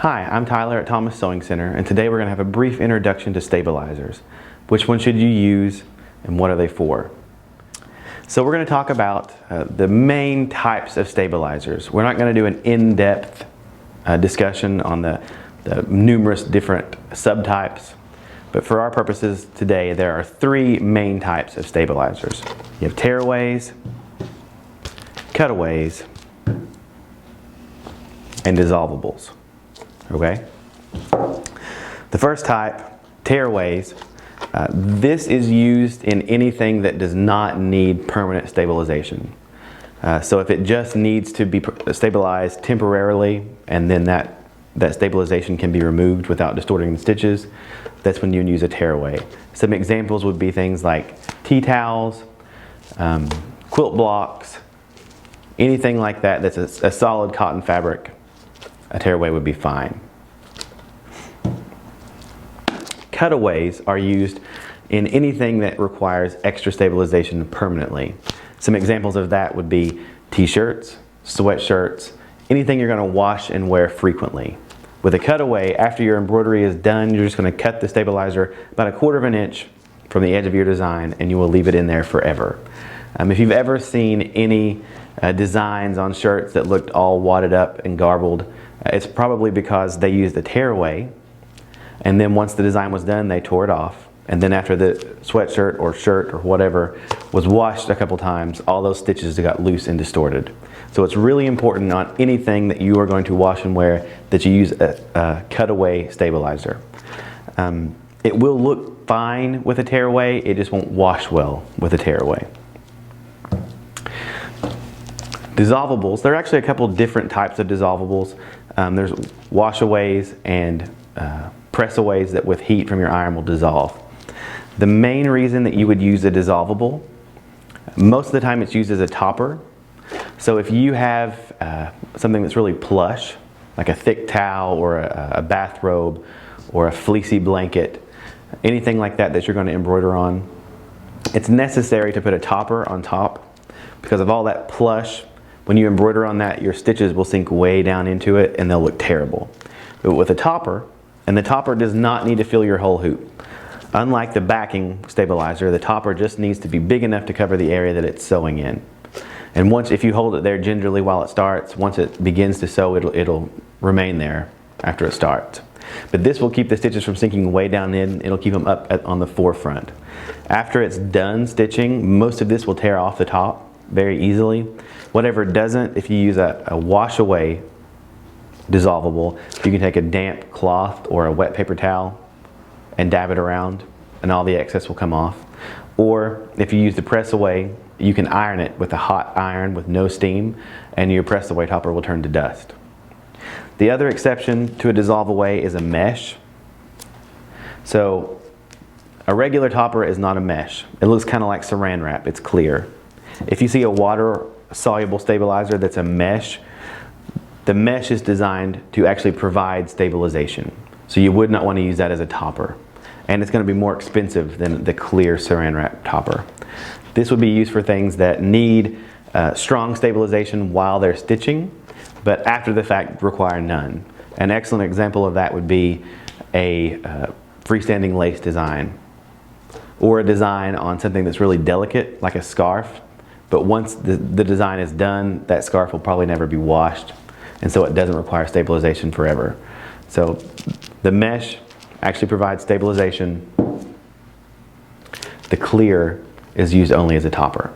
Hi, I'm Tyler at Thomas Sewing Center, and today we're going to have a brief introduction to stabilizers. Which one should you use and what are they for? So we're going to talk about the main types of stabilizers. We're not going to do an in-depth discussion on the numerous different subtypes, but for our purposes today there are three main types of stabilizers. You have tearaways, cutaways, and dissolvables. Okay? The first type, tearaways, this is used in anything that does not need permanent stabilization. So if it just needs to be stabilized temporarily and then that stabilization can be removed without distorting the stitches, that's when you use a tearaway. Some examples would be things like tea towels, quilt blocks, anything like that that's a solid cotton fabric. A tearaway would be fine. Cutaways are used in anything that requires extra stabilization permanently. Some examples of that would be t-shirts, sweatshirts, anything you're going to wash and wear frequently. With a cutaway, after your embroidery is done, you're just going to cut the stabilizer about 1/4 inch from the edge of your design and you will leave it in there forever. If you've ever seen any designs on shirts that looked all wadded up and garbled, it's probably because they used a tearaway, and then once the design was done they tore it off, and then after the sweatshirt or shirt or whatever was washed a couple times, all those stitches got loose and distorted. So it's really important on anything that you are going to wash and wear that you use a cutaway stabilizer. It will look fine with a tearaway, it just won't wash well with a tearaway. Dissolvables, there are actually a couple different types of dissolvables. There's washaways and pressaways that with heat from your iron will dissolve. The main reason that you would use a dissolvable, most of the time it's used as a topper. So if you have something that's really plush, like a thick towel or a bathrobe or a fleecy blanket, anything like that that you're going to embroider on, it's necessary to put a topper on top because of all that plush. When you embroider on that, your stitches will sink way down into it and they'll look terrible. But with a topper, and the topper does not need to fill your whole hoop. Unlike the backing stabilizer, the topper just needs to be big enough to cover the area that it's sewing in. And if you hold it there gingerly while it starts, once it begins to sew, it'll remain there after it starts. But this will keep the stitches from sinking way down in, it'll keep them up on the forefront. After it's done stitching, most of this will tear off the top very easily. Whatever doesn't, if you use a wash away dissolvable, you can take a damp cloth or a wet paper towel and dab it around and all the excess will come off. Or if you use the press away, you can iron it with a hot iron with no steam and your press away topper will turn to dust. The other exception to a dissolve away is a mesh. So a regular topper is not a mesh. It looks kind of like saran wrap, it's clear. If you see a water soluble stabilizer that's a mesh, the mesh is designed to actually provide stabilization. So you would not want to use that as a topper. And it's going to be more expensive than the clear saran wrap topper. This would be used for things that need strong stabilization while they're stitching, but after the fact require none. An excellent example of that would be a freestanding lace design, or a design on something that's really delicate, like a scarf. But once the design is done, that scarf will probably never be washed, and so it doesn't require stabilization forever. So the mesh actually provides stabilization. The clear is used only as a topper.